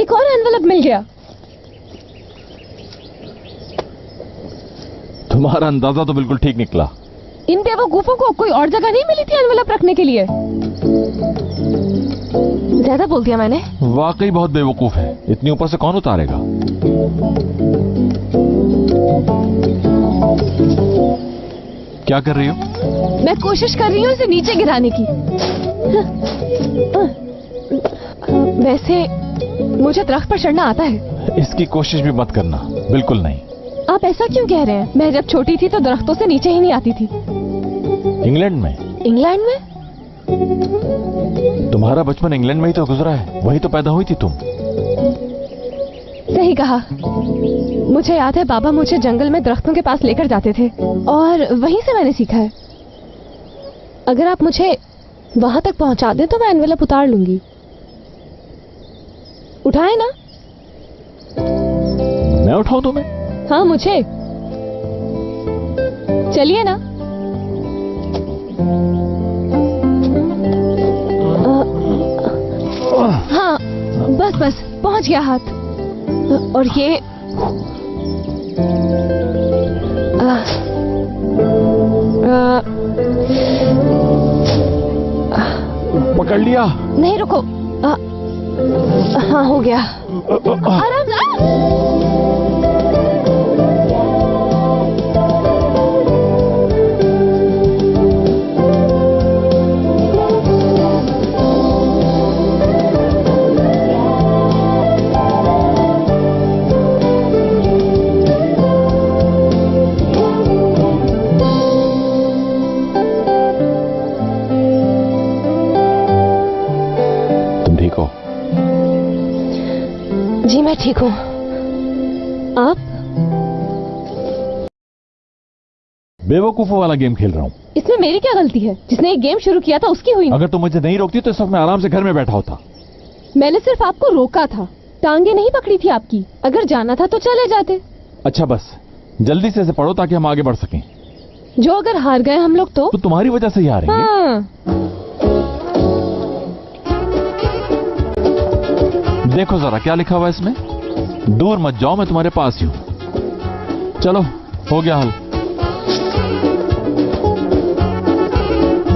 एक और एनवेलप मिल गया। तुम्हारा अंदाजा तो बिल्कुल ठीक निकला। इन बेवकूफों को कोई और जगह नहीं मिली थी एनवेलप रखने के लिए? ज्यादा बोल दिया मैंने। वाकई बहुत बेवकूफ है, इतनी ऊपर से कौन उतारेगा? क्या कर रही हो? मैं कोशिश कर रही हूँ इसे नीचे गिराने की। वैसे मुझे दरख्त पर चढ़ना आता है। इसकी कोशिश भी मत करना, बिल्कुल नहीं। आप ऐसा क्यों कह रहे हैं? मैं जब छोटी थी तो दरख्तों से नीचे ही नहीं आती थी। इंग्लैंड में? इंग्लैंड में? तुम्हारा बचपन इंग्लैंड में ही तो गुजरा है, वही तो पैदा हुई थी तुम। सही कहा। मुझे याद है बाबा मुझे जंगल में दरख्तों के पास लेकर जाते थे और वहीं से मैंने सीखा है। अगर आप मुझे वहां तक पहुंचा दें तो मैं एनवेलप उतार लूंगी। उठाए ना? मैं उठाऊं तुम्हें? हाँ मुझे। चलिए ना। हाँ बस बस पहुंच गया हाथ। और ये पकड़ लिया? नहीं रुको। हाँ हो गया। आराम से। जी मैं ठीक हूँ। आप? बेवकूफों वाला गेम खेल रहा हूँ। इसमें मेरी क्या गलती है? जिसने ये गेम शुरू किया था उसकी हुई। अगर तुम मुझे नहीं रोकती तो इस वक्त मैं आराम से घर में बैठा होता। मैंने सिर्फ आपको रोका था, टांगे नहीं पकड़ी थी आपकी। अगर जाना था तो चले जाते। अच्छा बस जल्दी से इसे पढ़ो ताकि हम आगे बढ़ सकें। जो अगर हार गए हम लोग तो तुम्हारी वजह से ही हारेंगे। हाँ। देखो जरा क्या लिखा हुआ है इसमें। दूर मत जाओ, मैं तुम्हारे पास ही हूं। चलो हो गया हल।